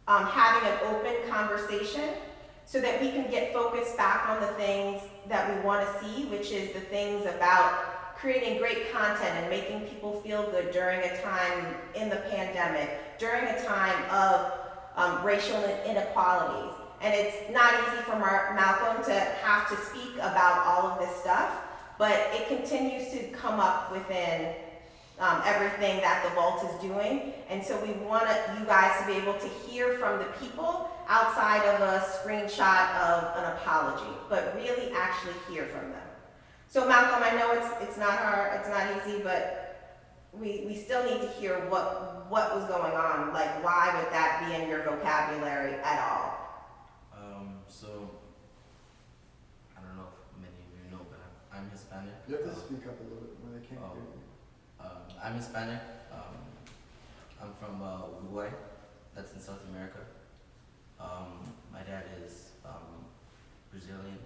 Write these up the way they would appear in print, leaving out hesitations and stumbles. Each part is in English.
having an open conversation so that we can get focused back on the things that we want to see, which is the things about creating great content and making people feel good during a time in the pandemic, during a time of racial inequalities. And it's not easy for Malcolm to have to speak about all of this stuff, but it continues to come up within everything that the Vault is doing. And so we want you guys to be able to hear from the people outside of a screenshot of an apology, but really actually hear from them. So Malcolm, I know it's not hard, it's not easy, but we still need to hear what was going on. Like, why would that be in your vocabulary at all? So I don't know if many of you know, but I'm Hispanic. You have to speak up a little bit when they can't hear you. I'm Hispanic. I'm from Uruguay. That's in South America. My dad is Brazilian,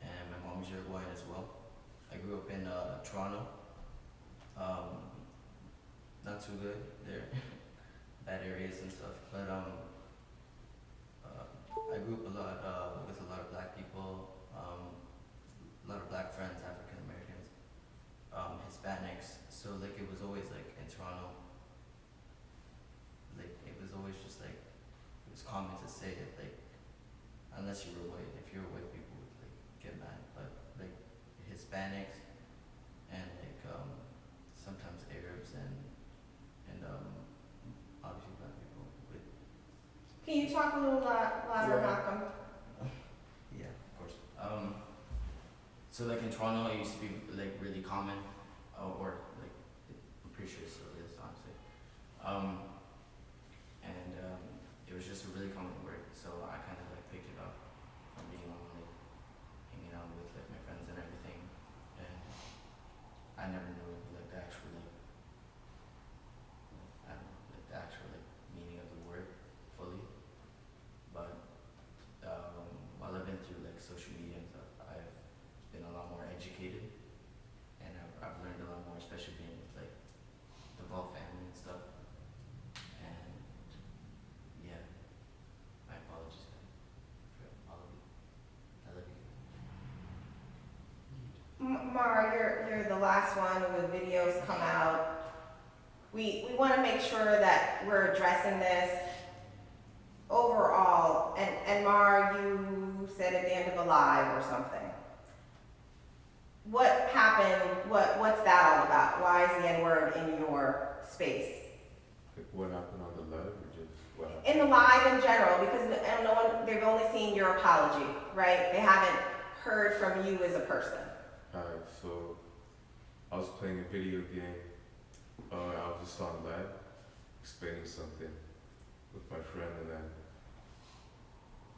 and my mom is Uruguayan as well. I grew up in Toronto. Not too good there, bad areas and stuff. But I grew up a lot with a lot of black people, a lot of black friends, African Americans, Hispanics. So like it was always like in Toronto, like it was always just like it was common to say it, like unless you were white. If you were white, people would like get mad. But like Hispanics and like sometimes Arabs and obviously black people would. Can you talk a little louder, Malcolm? Yeah, of course. So like in Toronto, it used to be like really common, or like I'm pretty sure it still is, honestly. And it was just a really common word, so I kind of like picked it up from being on like hanging out with like my friends and everything, and I never knew like the actual like I don't know like the actual like meaning of the word fully, but while I've been through like social media and stuff, I've been a lot more educated, and I've learned a lot more, especially being with like the Vault family and stuff. And yeah, my apologies for all of you. I love you. Mara, you're the last one when the videos come out. We want to make sure that we're addressing this overall. And Mara, you said at the end of a live or something. What happened? What's that all about? Why is the N-word in your space? What happened on the live, or just what happened? In the live in general, because no one, they've only seen your apology, right? They haven't heard from you as a person. Alright, so I was playing a video game. I was just on live explaining something with my friend, and then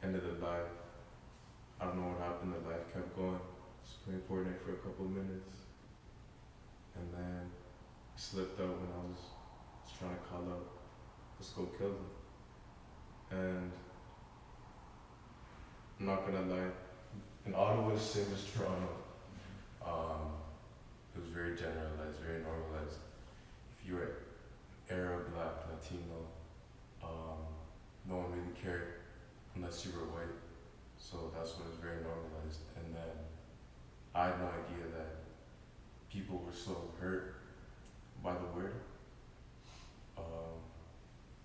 end of the live, I don't know what happened, the live kept going. I was playing Fortnite for a couple of minutes, and then I slipped out when I was trying to call out, let's go kill them. And I'm not gonna lie, in Ottawa, same as Toronto, it was very generalized, very normalized. If you were Arab, Black, Latino, no one really cared unless you were white. So that's when it was very normalized. And then I had no idea that people were so hurt by the word,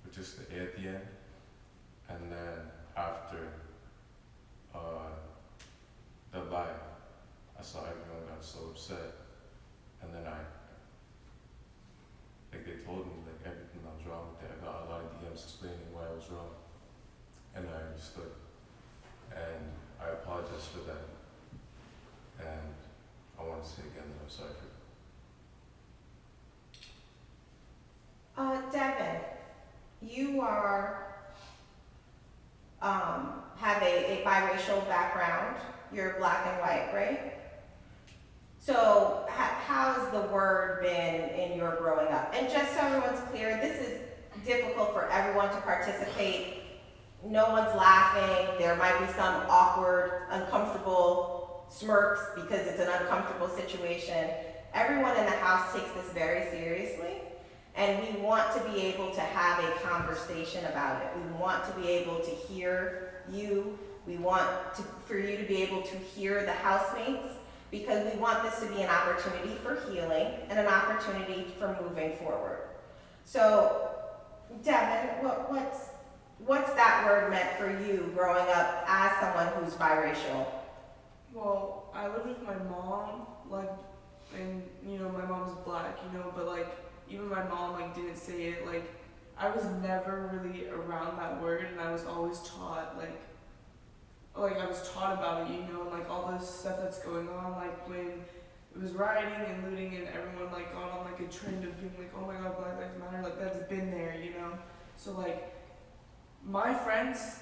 with just the A at the end. And then after the live, I saw everyone got so upset, and then they told me like everything that was wrong with it. I got a lot of DMs explaining why I was wrong, and I understood, and I apologize for that, and I want to say again that I'm sorry for that. Devin, you are, have a biracial background. You're black and white, right? So how has the word been in your growing up? And just so everyone's clear, this is difficult for everyone to participate. No one's laughing. There might be some awkward, uncomfortable smirks because it's an uncomfortable situation. Everyone in the house takes this very seriously. And we want to be able to have a conversation about it. We want to be able to hear you. We want for you to be able to hear the housemates, because we want this to be an opportunity for healing and an opportunity for moving forward. So, Devin, what's that word meant for you growing up as someone who's biracial? Well, I lived with my mom, like, and, you know, my mom's black, you know, but, like, even my mom, like, didn't say it. Like, I was never really around that word, and I was always taught, like I was taught about it, you know, and, like, all this stuff that's going on, like, when it was rioting and looting and everyone, like, got on, like, a trend of being like, oh my god, Black Lives Matter, like, that's been there, you know? So, like, my friends,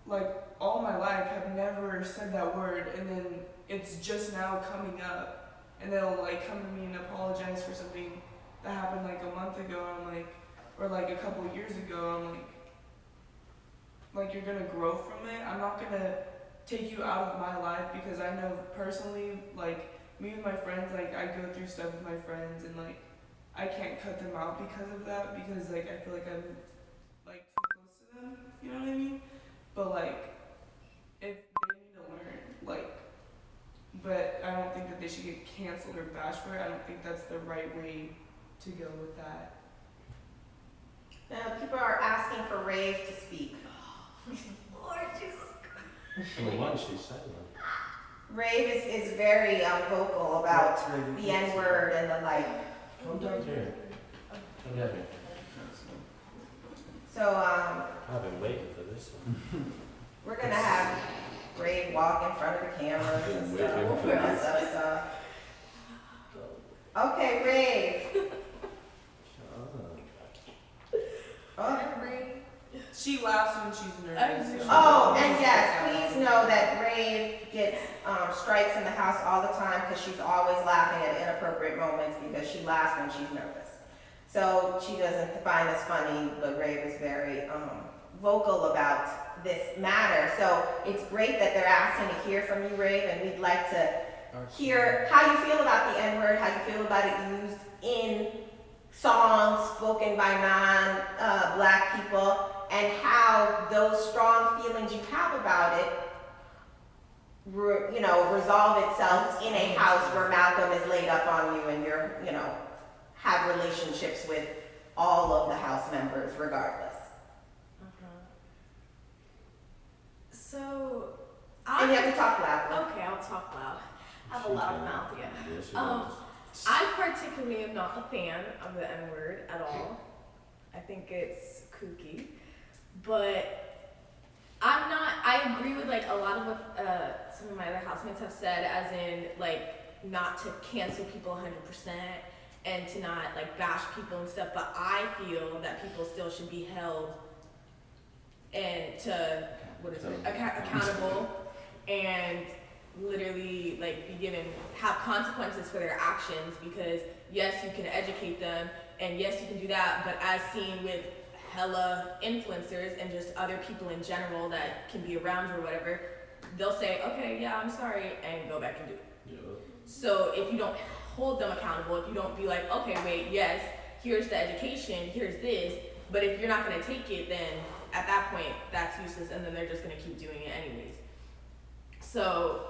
like, all my life have never said that word, and then it's just now coming up, and they'll, like, come to me and apologize for something that happened, like, a month ago, I'm like, or, like, a couple of years ago, I'm like, you're gonna grow from it. I'm not gonna take you out of my life, because I know personally, like, me and my friends, like, I go through stuff with my friends, and, like, I can't cut them out because of that, because, like, I feel like I'm, like, too close to them, you know what I mean? But, like, if they need to learn, like, but I don't think that they should get canceled or bashed for it. I don't think that's the right way to go with that. Now, people are asking for Rave to speak. Lord Jesus Christ. Well, why don't you say that? Rave is very vocal about the N-word and the like. Come down here. Come down here. So I've been waiting for this one. we're gonna have Rave walk in front of the cameras and Been waiting stuff. for All that stuff. Okay, Rave. Oh. She laughs when she's nervous. Oh, and yes, please know that Rave gets strikes in the house all the time because she's always laughing at inappropriate moments because she laughs when she's nervous. So she doesn't find this funny, but Rave is very vocal about this matter. So it's great that they're asking to hear from you, Rave, and we'd like to hear how you feel about the N-word, how you feel about it used in songs spoken by non-black people, and how those strong feelings you have about it, resolve itself in a house where Malcolm is laid up on you and you're, have relationships with all of the house members regardless. So, And you have to talk loudly. okay, I'll talk loud. I have a loud mouth, yeah. Yes, you I particularly am not a fan of the N-word at all. I think it's kooky. But I agree with, like, a lot of what some of my other housemates have said, as in, like, not to cancel people 100% and to not, like, bash people and stuff, but I feel that people still should be held and to, accountable, and literally, like, have consequences for their actions, because yes, you can educate them, and yes, you can do that, but as seen with hella influencers and just other people in general that can be around you or whatever, they'll say, okay, yeah, I'm sorry, and go back and do it. Yeah. So if you don't hold them accountable, if you don't be like, okay, wait, yes, here's the education, here's this, but if you're not gonna take it, then at that point, that's useless, and then they're just gonna keep doing it anyways. So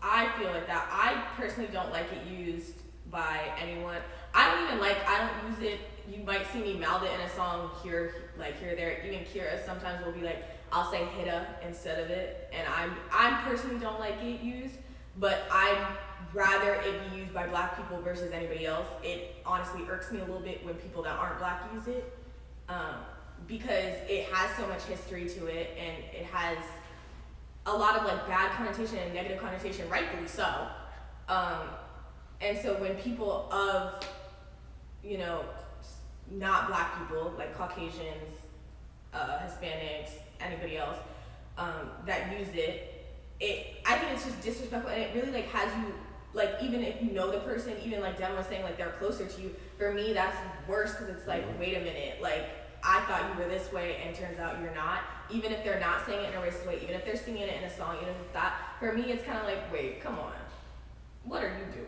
I feel like that. I personally don't like it used by anyone. I don't use it. You might see me mouth it in a song here, there. Even Kira sometimes will be like, I'll say hitta instead of it. And I personally don't like it used, but I'd rather it be used by black people versus anybody else. It honestly irks me a little bit when people that aren't black use it, because it has so much history to it, and it has a lot of, like, bad connotation and negative connotation, rightfully so. And so when people of, not black people, like Caucasians, Hispanics, anybody else, that use it, I think it's just disrespectful, and it really, like, has you, like, even if you know the person, even like Devin was saying, like, they're closer to you, for me that's worse, because it's like, wait a minute, like, I thought you were this way, and turns out you're not. Even if they're not saying it in a racist way, even if they're singing it in a song, even if that, for me it's kind of like, wait, come on, what are you doing?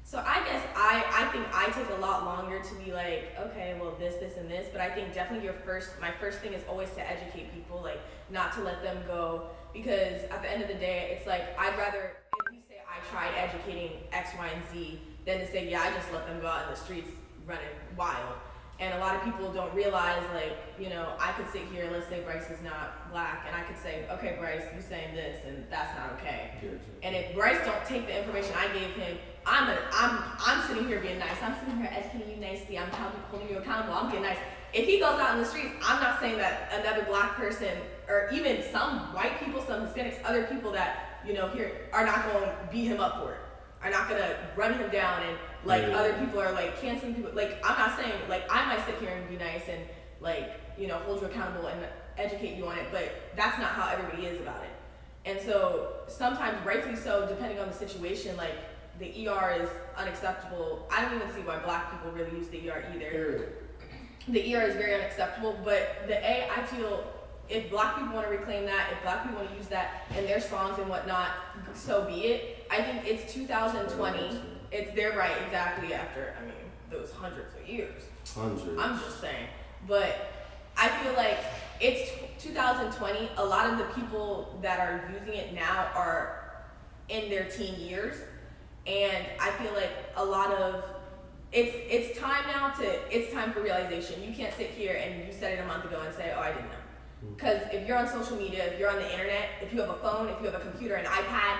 So I guess I think I take a lot longer to be like, okay, well this and this, but I think definitely my first thing is always to educate people, like not to let them go, because at the end of the day, it's like I'd rather if you say I tried educating X, Y, and Z than to say, yeah, I just let them go out in the streets running wild. And a lot of people don't realize, like, you know, I could sit here, let's say Bryce is not black, and I could say, okay, Bryce, you're saying this, and that's not okay. And if Bryce don't take the information I gave him, I'm sitting here being nice. I'm sitting here educating you nicely. I'm holding you accountable. I'm being nice. If he goes out in the streets, I'm not saying that another black person, or even some white people, some Hispanics, other people that, you know, here are not going to beat him up for it, are not going to run him down, and like other people are like canceling people. Like, I'm not saying, like, I might sit here and be nice and like, you know, hold you accountable and educate you on it, but that's not how everybody is about it. And so sometimes, rightfully so, depending on the situation, like the ER is unacceptable. I don't even see why black people really use the ER either. Period. The ER is very unacceptable, but the A, I feel if black people want to reclaim that, if black people want to use that in their songs and whatnot, so be it. I think it's 2020. It's their right, exactly, after, I mean, those hundreds of years. Hundreds. I'm just saying. But I feel like it's 2020. A lot of the people that are using it now are in their teen years. And I feel like a lot of, it's time now it's time for realization. You can't sit here and you said it a month ago and say, oh, I didn't know. Because if you're on social media, if you're on the internet, if you have a phone, if you have a computer, an iPad,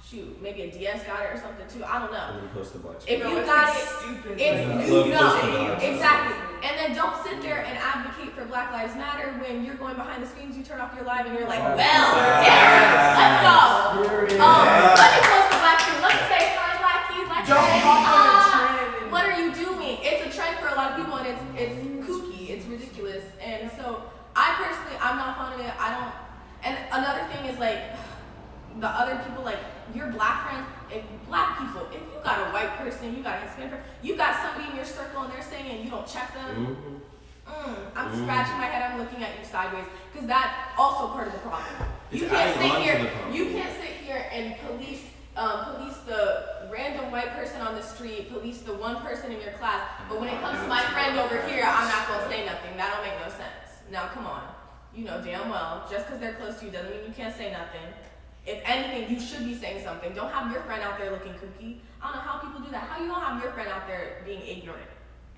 shoot, maybe a DS got it or something too, I don't know. And then post the black If screen. you got it, stupid. if Love you posting know, lives. exactly. And then don't sit there and advocate for Black Lives Matter when you're going behind the screens, you turn off your live and you're like, well, yeah, let's go. Let me post the black screen. Let me say hi, Blackie, Blackie. Don't hop on a trend. What are you doing? It's a trend for a lot of people, and it's kooky, it's ridiculous. And so I personally, I'm not fond of it. I don't. And another thing is like the other people, like your black friends. If black people, if you got a white person, you got a Hispanic person, you got somebody in your circle and they're saying and you don't check them. I'm scratching my head. I'm looking at you sideways because that's also part of the problem. You can't sit here. You can't sit here and police the random white person on the street, police the one person in your class. But when it comes to my friend over here, I'm not gonna say nothing. That don't make no sense. Now come on, you know damn well just because they're close to you doesn't mean you can't say nothing. If anything, you should be saying something. Don't have your friend out there looking kooky. I don't know how people do that. How you don't have your friend out there being ignorant?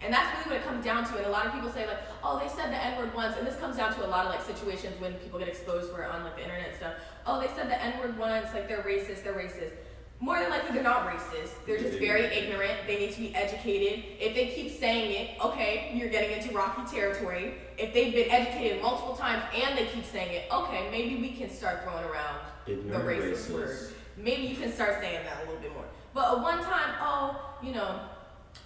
And that's really what it comes down to. And a lot of people say like, oh, they said the N-word once. And this comes down to a lot of like situations when people get exposed for it on like the internet and stuff. Oh, they said the N-word once. Like they're racist. More than likely, they're not racist. They're just very ignorant. They need to be educated. If they keep saying it, okay, you're getting into rocky territory. If they've been educated multiple times and they keep saying it, okay, maybe we can start throwing around Ignorant the racist word. Maybe you can start saying that a little bit more. But one time, oh, you know,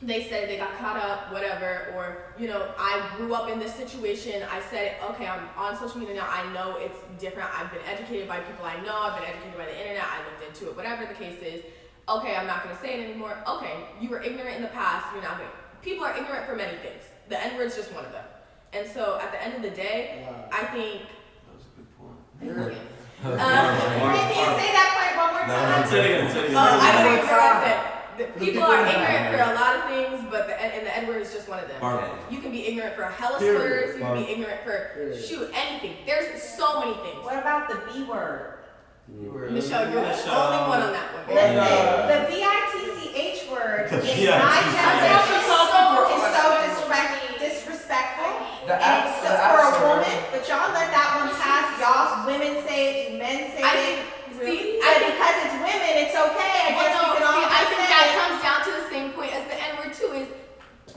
they said they got caught up, whatever, or, you know, I grew up in this situation. I said, okay, I'm on social media now. I know it's different. I've been educated by people I know. I've been educated by the internet. I looked into it, whatever the case is. Okay, I'm not going to say it anymore. Okay, you were ignorant in the past. You're not going to. People are ignorant for many things. The N-word's just one of them. And so at the end of the day, I think. That was a good point. Can you say that point one more time? Say it again. I don't even know what I said. People are ignorant for a lot of things, but the N-word is just one of them. You can be ignorant for hella slurs. You can be ignorant for shoot anything. There's so many things. What about the B word? Michelle, you're the only one on that one. Listen, the BITCH word is Yeah. not just It's so disrespectful. And it's so for a woman, but y'all let that one pass. Y'all women say it, men say it. See, And because it's women, it's okay. I guess we can all I think say that it. comes down to the same point as the N-word too. Is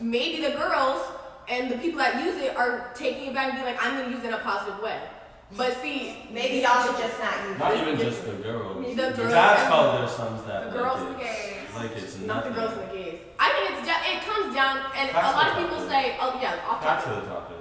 maybe the girls and the people that use it are taking it back and being like, I'm going to use it in a positive way. But see, Maybe y'all should just not use Not it. even just the girls. The The girls dads and- call their sons that. the girls and the gays. Like it's Not the nothing. girls and the gays. I think it comes down, and Back a to lot the of people topic. say, oh yeah, off Back topic. to the topic.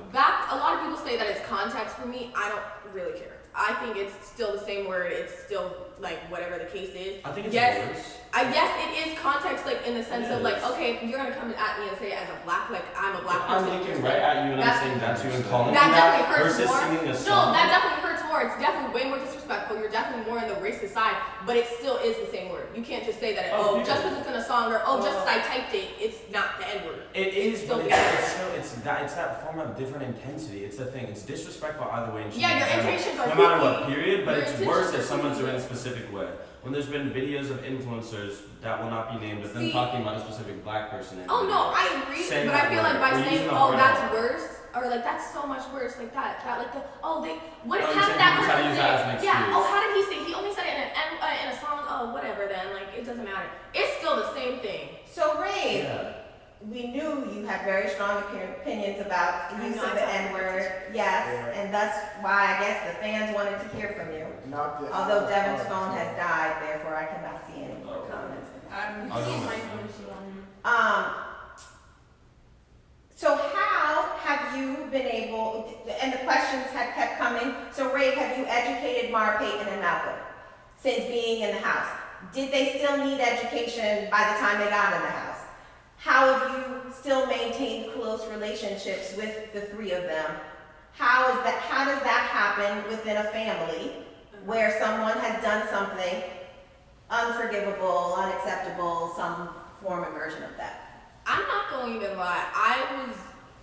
A lot of people say that it's context for me. I don't really care. I think it's still the same word. It's still like whatever the case is. I think it's Yes, worse. yes, it is context, like in the sense It of like, is. okay, if you're gonna come at me and say it as a black, like I'm a black If I'm person. looking right at you and I'm That's- saying that to you and calling That you definitely that hurts versus more. singing a No, song. that definitely hurts more. It's definitely way more disrespectful. You're definitely more on the racist side. but it still is the same word. You can't just say that, Oh, oh, just people- because it's in a song, or oh, just because I typed it, it's not the N-word. It is, still but bad. it's that form of different intensity. It's the thing. It's disrespectful either way. And Yeah, your shouldn't be intentions are done, no matter what, kooky. period. But Your it's intentions worse are if someone's kooky. doing it a specific way. When there's been videos of influencers that will not be named, of them See- talking about a specific black person. In Oh the no, video. I agree, Saying but I that feel like word, by or saying, using the oh, word that's out. worse, or like that's so much worse, like that like the, oh, they, what, Oh, how you're did saying that people try to person use say? that as an Yeah, excuse. oh, how did he say? He only said it in a song. Oh, whatever. Then, like, it doesn't matter. It's still the same thing. So Ray, Yeah. we knew you had very strong opinions about the I use know, of I the saw N-word, that. yes, Yeah. and that's why I guess the fans wanted to hear from you. Not the Although Devin's phone has died, therefore I cannot see any more comments. I'm I don't know. So how have you been able, and the questions had kept coming, so Ray, have you educated Mara, Peyton, and Malcolm since being in the house? Did they still need education by the time they got in the house? How have you still maintained close relationships with the three of them? How does that happen within a family where someone has done something unforgivable, unacceptable, some form and version of that? I'm not going to even lie. I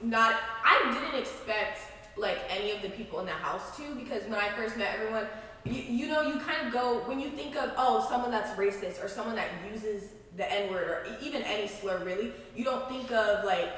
didn't expect like any of the people in the house to, because when I first met everyone, you know, you kind of go, when you think of, oh, someone that's racist or someone that uses the N-word or even any slur really, you don't think of like,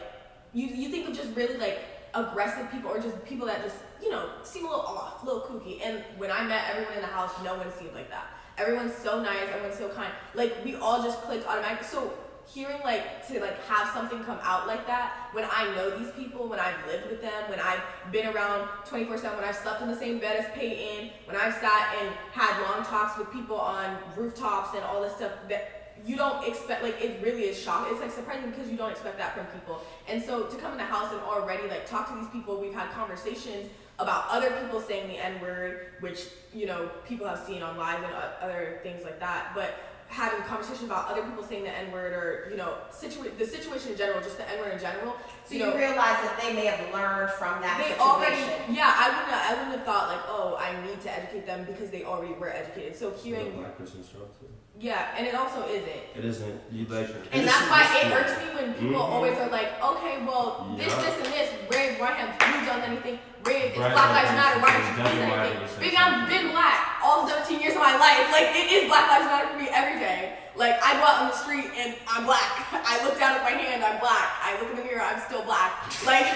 you think of just really like aggressive people or just people that just, you know, seem a little off, a little kooky. And when I met everyone in the house, no one seemed like that. Everyone's so nice, everyone's so kind. Like, we all just clicked automatically. So hearing like, to like have something come out like that, when I know these people, when I've lived with them, when I've been around 24/7, when I've slept in the same bed as Peyton, when I've sat and had long talks with people on rooftops and all this stuff, that you don't expect, like, it really is shocking. It's like surprising because you don't expect that from people. And so to come in the house and already like talk to these people, we've had conversations about other people saying the N-word, which, you know, people have seen on live and other things like that, but having conversations about other people saying the N-word or, you know, the situation in general, just the N-word in general. So you realize that they may have learned from that They situation. already, yeah, I wouldn't have thought like, oh, I need to educate them because they already were educated. So hearing, Black person structure. yeah, and it also isn't. It isn't. You like. And that's why it irks me when people always are like, okay, well, this, Yeah. this, and this. Ray, why have you done anything? Ray, it's Brian Black Lives said Matter. Why something. didn't you do Definitely why anything? did you say Baby, I've something. been black all 17 years of my life. Like, it is Black Lives Matter for me every day. Like, I go out on the street and I'm black. I look down at my hand, I'm black. I look in the mirror, I'm still black. Like,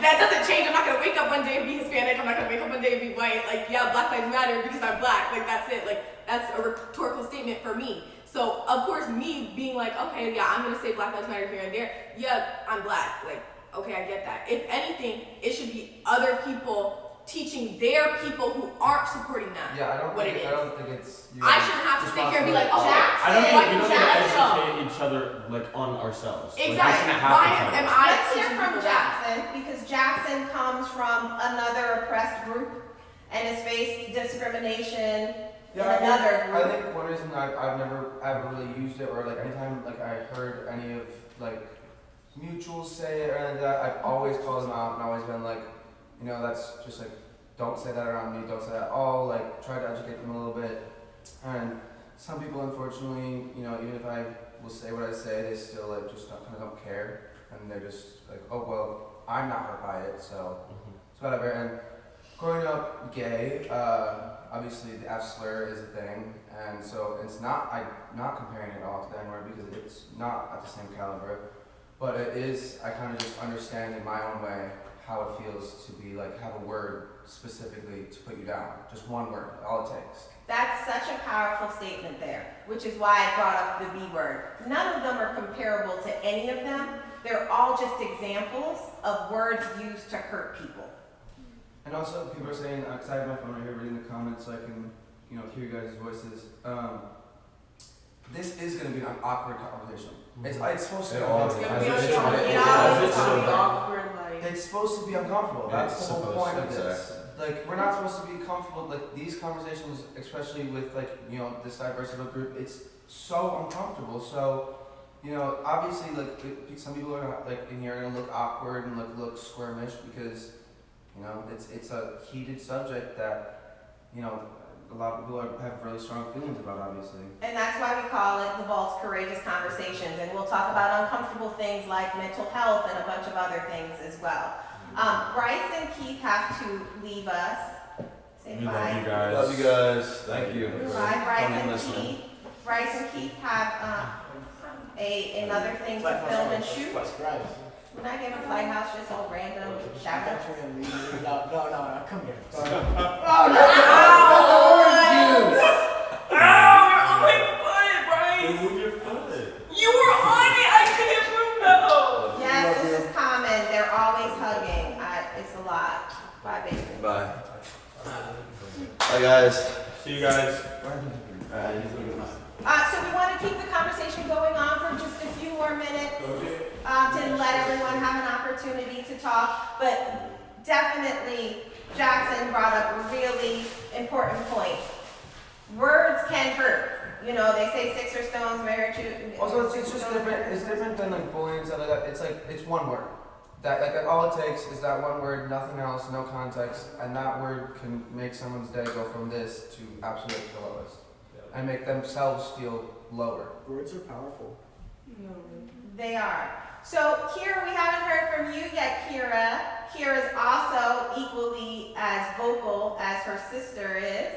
that doesn't change. I'm not gonna wake up one day and be Hispanic. I'm not gonna wake up one day and be white. Like, yeah, Black Lives Matter because I'm black. Like, that's it. Like, that's a rhetorical statement for me. So, of course, me being like, okay, yeah, I'm gonna say Black Lives Matter here and there. Yeah, I'm black. Like, okay, I get that. If anything, it should be other people teaching their people who aren't supporting that. Yeah, I don't what think it is. I don't think it's. I shouldn't have to sit here and be like, okay, Jackson, I don't why need, we don't you need to Jackson? educate each other like on ourselves. Like, Exactly. that shouldn't Why happen to am us. I Let's hear teaching from people that? Jackson, because Jackson comes from another oppressed group and has faced discrimination in another I group. think one reason I've never ever really used it, or like anytime like I heard any of like mutuals say it or anything like that, I've always called them out and always been like, you know, that's just like, don't say that around me, don't say that at all, like try to educate them a little bit. And some people, unfortunately, you know, even if I will say what I say, they still like just don't care, and they're just like, oh well, I'm not hurt by it, so it's whatever. And growing up gay, obviously the F slur is a thing, and so it's not, I'm not comparing it all to the N-word because it's not at the same caliber, but it is, I kind of just understand in my own way how it feels to be like, have a word specifically to put you down, just one word, all it takes. That's such a powerful statement there, which is why I brought up the B word. None of them are comparable to any of them. They're all just examples of words used to hurt people. And also, people are saying, because I have my phone right here reading the comments so I can, you know, hear you guys' voices. This is going to be an awkward conversation. It's supposed to be It always uncomfortable. is. It's gonna be It always always gonna be is. awkward, like. It's supposed to be uncomfortable. That's It's the whole supposed point to, of this. exactly. Like, we're not supposed to be comfortable. Like, these conversations, especially with, like, you know, this diverse of a group, it's so uncomfortable. So, you know, obviously, like, some people are, like, in here are going to look awkward and look squirmish because, you know, it's a heated subject that, you know, a lot of people have really strong feelings about, obviously. And that's why we call it the Vault's Courageous Conversations. And we'll talk about uncomfortable things like mental health and a bunch of other things as well. Bryce and Keith have to leave us. Say We bye. love you guys. Love you guys. Thank you. Bye, Bryce Coming and listening. Keith. Bryce and Keith have another thing to film and shoot. When I gave a Flight House just all random shout outs. No, come here. Ow! You're on my foot, Bryce! Move your foot. You were on it! I couldn't move though! Yes, this is common. They're always hugging. It's a lot. Bye, baby. Bye. Bye, guys. See you guys. So we want to keep the conversation going on for just a few more minutes to let everyone have an opportunity to talk. But definitely, Jackson brought up a really important point. Words can hurt. You know, they say sticks or stones may hurt you. Also, it's just different. It's different than like bullying and stuff like that. It's one word. That all it takes is that one word, nothing else, no context, and that word can make someone's day go from this to absolutely the lowest, and make themselves feel lower. Words are powerful. No. They are. So Kira, we haven't heard from you yet, Kira. Kira's also equally as vocal as her sister is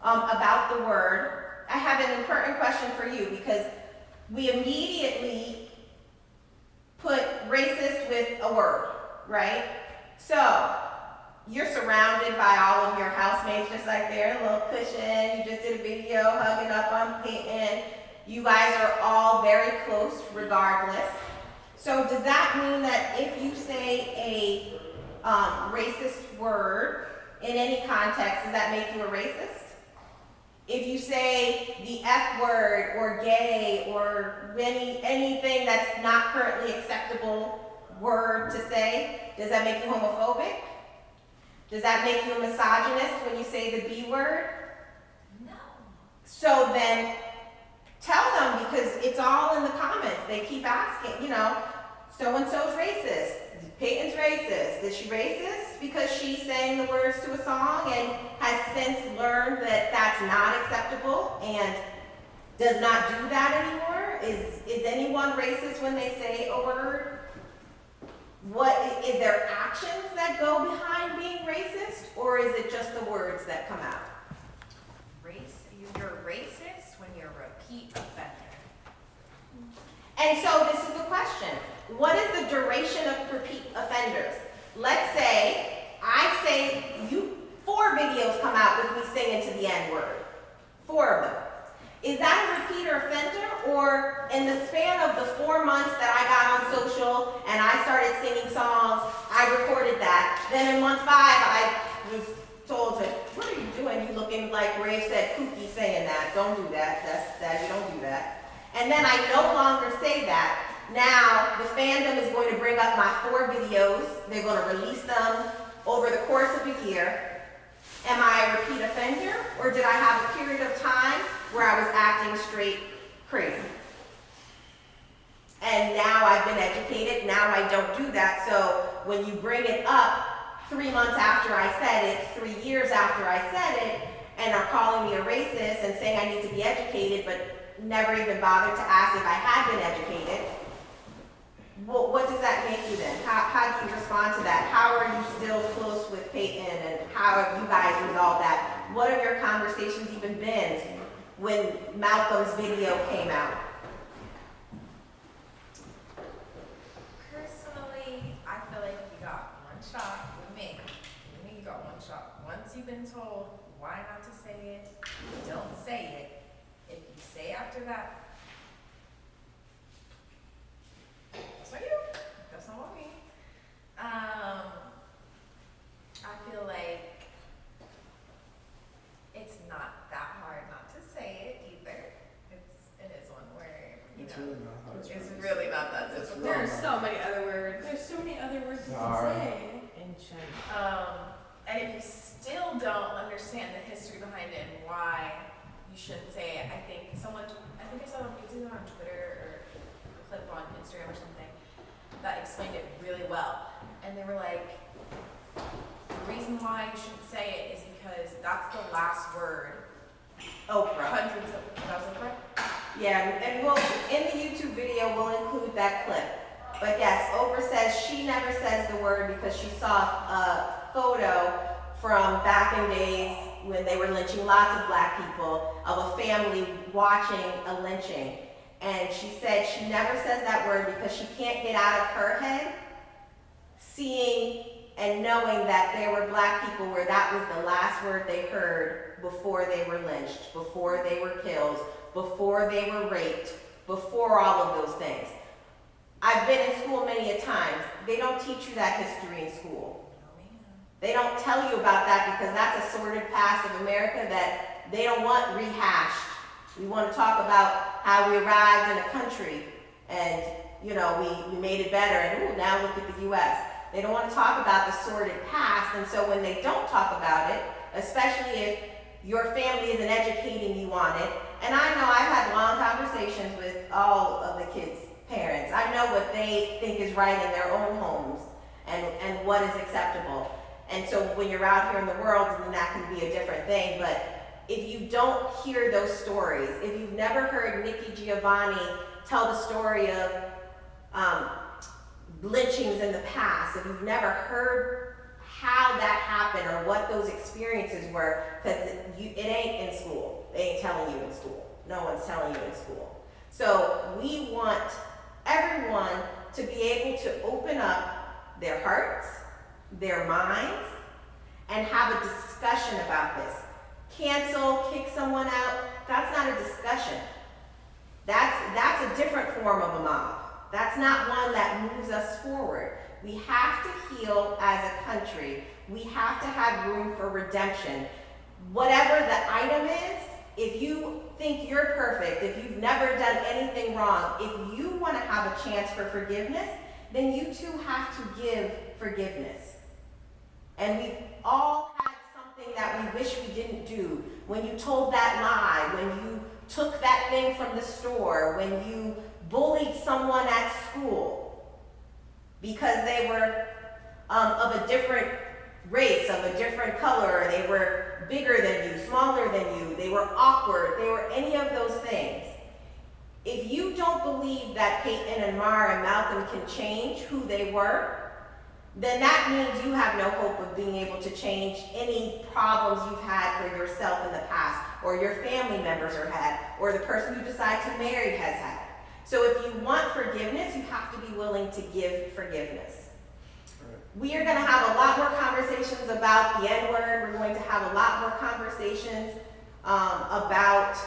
about the word. I have an important question for you because we immediately put racist with a word, right? So you're surrounded by all of your housemates just like they're in a little cushion. You just did a video hugging up on Peyton. You guys are all very close regardless. So does that mean that if you say a racist word in any context, does that make you a racist? If you say the F word or gay or anything that's not currently acceptable word to say, does that make you homophobic? Does that make you a misogynist when you say the B word? No. So then tell them, because it's all in the comments. They keep asking, you know, so-and-so's racist. Peyton's racist. Is she racist because she sang the words to a song and has since learned that that's not acceptable and does not do that anymore? Is anyone racist when they say a word? What is there actions that go behind being racist, or is it just the words that come out? You're racist when you're a repeat offender. And so this is the question. What is the duration of repeat offenders? Let's say I say 4 videos come out with me singing to the N-word. 4 of them. Is that a repeater offender, or in the span of the 4 months that I got on social and I started singing songs, I recorded that. Then in month 5, I was told to, what are you doing? You looking like Ray said, kooky saying that. Don't do that. You don't do that. And then I no longer say that. Now the fandom is going to bring up my 4 videos. They're going to release them over the course of a year. Am I a repeat offender, or did I have a period of time where I was acting straight crazy? And now I've been educated, now I don't do that. So when you bring it up 3 months after I said it, 3 years after I said it, and are calling me a racist and saying I need to be educated, but never even bothered to ask if I had been educated, what does that make you then? How do you respond to that? How are you still close with Peyton, and how have you guys resolved that? What have your conversations even been when Malcolm's video came out? Personally, I feel like you got one shot with me. You got one shot. Once you've been told why not to say it, don't say it. If you say after that, that's not you. That's not on me. I feel like it's not that hard not to say it either. It is one word. It's really not hard. It's really not that It's difficult. really There are so many other words. There's so many other words you Alright. can say. In general. And if you still don't understand the history behind it and why you shouldn't say it, I think I saw it either on Twitter or a clip on Instagram or something that explained it really well. And they were like, reason why you shouldn't say it is because that's the last word. Oprah. Hundreds of, that was Oprah? Yeah, and we'll, in the YouTube video, we'll include that clip. But yes, Oprah says she never says the word because she saw a photo from back in days when they were lynching lots of black people, of a family watching a lynching. And she said she never says that word because she can't get out of her head seeing and knowing that there were black people where that was the last word they heard before they were lynched, before they were killed, before they were raped, before all of those things. I've been in school many a times. They don't teach you that history in school. They don't tell you about that because that's a sordid past of America that they don't want rehashed. We want to talk about how we arrived in a country and, you know, we made it better and ooh, now look at the US. They don't want to talk about the sordid past, and so when they don't talk about it, especially if your family isn't educating you on it, and I know I've had long conversations with all of the kids' parents. I know what they think is right in their own homes and what is acceptable. And so when you're out here in the world, then that can be a different thing. But if you don't hear those stories, if you've never heard Nikki Giovanni tell the story of lynchings in the past, if you've never heard how that happened or what those experiences were, because it ain't in school. They ain't telling you in school. No one's telling you in school. So we want everyone to be able to open up their hearts, their minds, and have a discussion about this. Cancel, kick someone out, that's not a discussion. That's a different form of a mob. That's not one that moves us forward. We have to heal as a country. We have to have room for redemption. Whatever the item is, if you think you're perfect, if you've never done anything wrong, if you want to have a chance for forgiveness, then you too have to give forgiveness. And we've all had something that we wish we didn't do. When you told that lie, when you took that thing from the store, when you bullied someone at school because they were of a different race, of a different color, they were bigger than you, smaller than you, they were awkward, they were any of those things. If you don't believe that Peyton and Mara and Malcolm can change who they were, then that means you have no hope of being able to change any problems you've had for yourself in the past, or your family members have had, or the person you decide to marry has had. So if you want forgiveness, you have to be willing to give forgiveness. We are going to have a lot more conversations about the N-word. We're going to have a lot more conversations about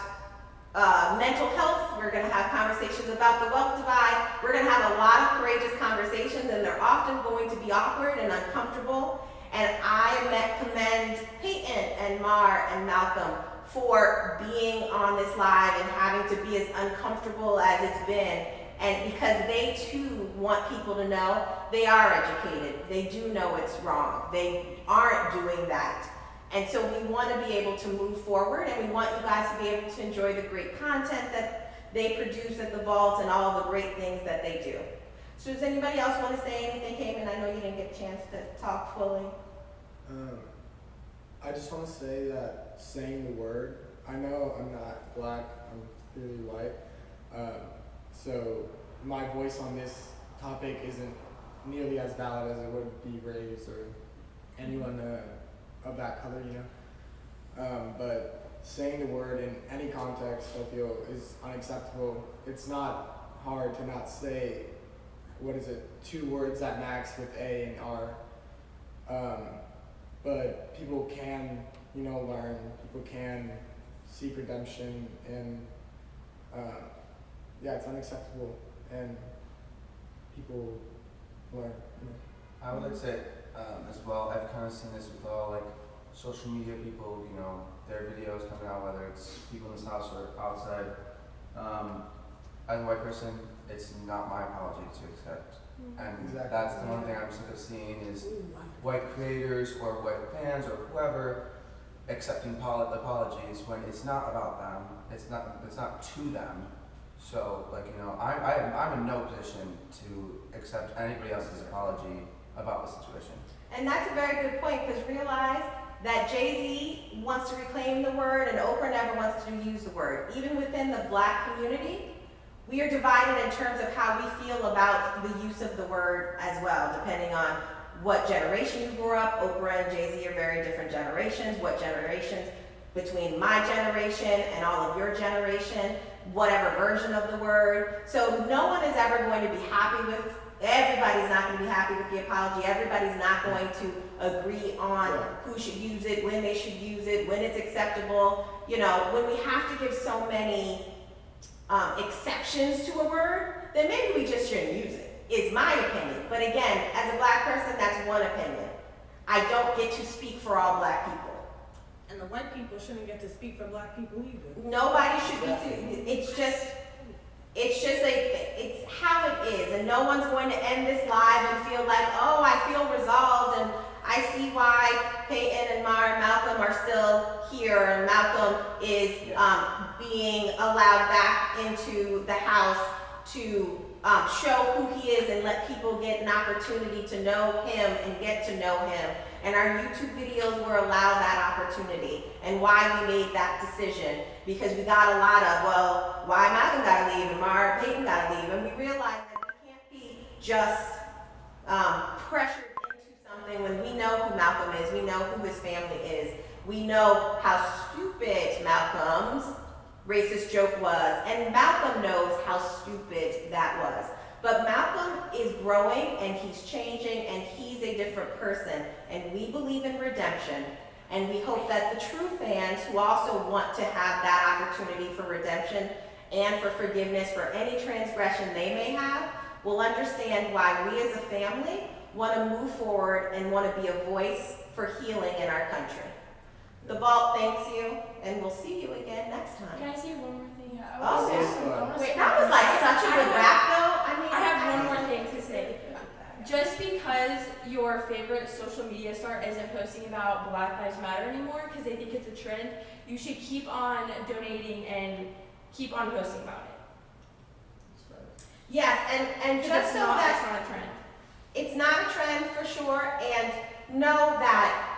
mental health. We're going to have conversations about the wealth divide. We're going to have a lot of courageous conversations, and they're often going to be awkward and uncomfortable. And I commend Peyton and Mar and Malcolm for being on this live and having to be as uncomfortable as it's been. And because they too want people to know they are educated. They do know it's wrong. They aren't doing that. And so we want to be able to move forward, and we want you guys to be able to enjoy the great content that they produce at the Vault and all the great things that they do. So does anybody else want to say anything, Cayman? I know you didn't get a chance to talk fully. I just want to say that saying the word, I know I'm not black, I'm clearly white, so my voice on this topic isn't nearly as valid as it would be Ray's or anyone of that color, you know. But saying the word in any context, I feel, is unacceptable. It's not hard to not say, 2 words at max with A and R. But people can, learn. People can seek redemption, and it's unacceptable, and people learn. I would like to say as well, I've kind of seen this with all social media people, their videos coming out, whether it's people in this house or outside. As a white person, it's not my apology to accept. And Exactly. that's the one thing I'm sick of seeing is white creators or white fans or whoever accepting apologies when it's not about them. It's not to them. So I'm in no position to accept anybody else's apology about the situation. And that's a very good point, because realize that Jay-Z wants to reclaim the word and Oprah never wants to use the word. Even within the Black community, we are divided in terms of how we feel about the use of the word as well, depending on what generation you grew up. Oprah and Jay-Z are very different generations. What generations between my generation and all of your generation, whatever version of the word. So no one is ever going to be happy with, everybody's not going to be happy with the apology. Everybody's not going to agree on who should use it, when they should use it, when it's acceptable. You know, when we have to give so many exceptions to a word, then maybe we just shouldn't use it, is my opinion. But again, as a Black person, that's one opinion. I don't get to speak for all Black people. And the white people shouldn't get to speak for Black people either. Nobody should be, it's just like, it's how it is. And no one's going to end this live and feel like, oh, I feel resolved and I see why Peyton and Mara and Malcolm are still here, and Malcolm is being allowed back into the house to show who he is and let people get an opportunity to know him and get to know him. And our YouTube videos were allowed that opportunity, and why we made that decision, because we got a lot of, well, why Malcolm gotta leave and Mara and Peyton gotta leave, and we realized that we can't be just pressured into something when we know who Malcolm is, we know who his family is, we know how stupid Malcolm's racist joke was, and Malcolm knows how stupid that was. But Malcolm is growing and he's changing and he's a different person, and we believe in redemption, and we hope that the true fans who also want to have that opportunity for redemption and for forgiveness for any transgression they may have will understand why we as a family want to move forward and want to be a voice for healing in our country. The Vault thanks you, and we'll see you again next time. Can I say one more thing? Oh, wait, that was like such a good rap though. I mean, I have one more thing to say. Just because your favorite social media star isn't posting about Black Lives Matter anymore because they think it's a trend, you should keep on donating and keep on posting about it. Yes, and just so that it's not a trend. it's not a trend for sure, and know that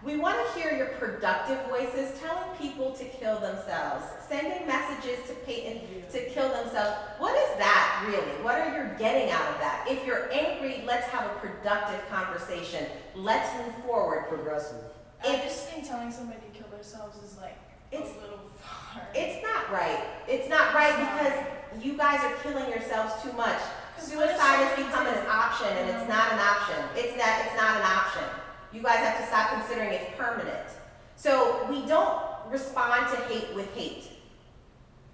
we want to hear your productive voices telling people to kill themselves, sending messages to Peyton to kill themselves. What is that really? What are you getting out of that? If you're angry, let's have a productive conversation. Let's move forward. Progressive. I just think telling somebody to kill themselves is like a little far. It's not right. It's not right because you guys are killing yourselves too much. Suicide has become an option, and it's not an option. It's not an option. You guys have to stop considering it permanent. So we don't respond to hate with hate.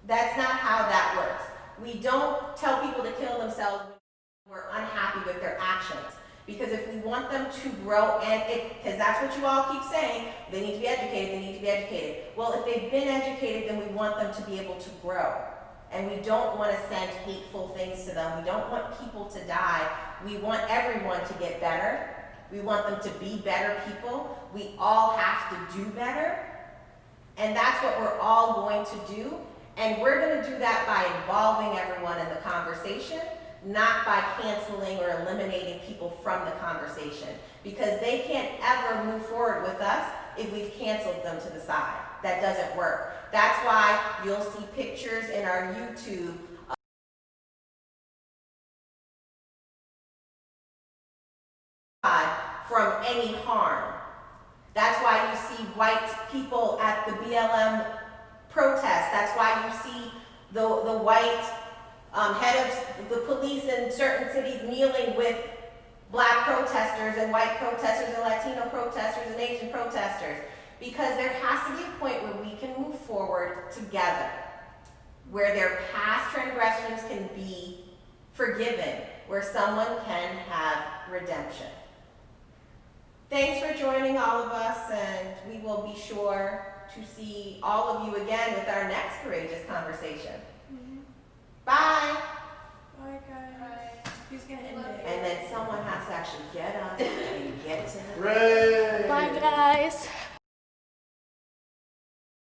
That's not how that works. We don't tell people to kill themselves when we're unhappy with their actions. Because if we want them to grow, because that's what you all keep saying, they need to be educated, they need to be educated. Well, if they've been educated, then we want them to be able to grow. And we don't want to send hateful things to them. We don't want people to die. We want everyone to get better. We want them to be better people. We all have to do better. And that's what we're all going to do. And we're going to do that by involving everyone in the conversation, not by canceling or eliminating people from the conversation. Because they can't ever move forward with us if we've canceled them to the side. That doesn't work. That's why you'll see pictures in our YouTube from any harm. That's why you see white people at the BLM protest. That's why you see the white head of the police in certain cities kneeling with Black protesters and white protesters and Latino protesters and Asian protesters. Because there has to be a point where we can move forward together, where their past transgressions can be forgiven, where someone can have redemption. Thanks for joining all of us, and we will be sure to see all of you again with our next courageous conversation. Bye. Bye, guys. Bye. Who's gonna end it? And then someone has to actually get up and get to the Ray. Bye, guys.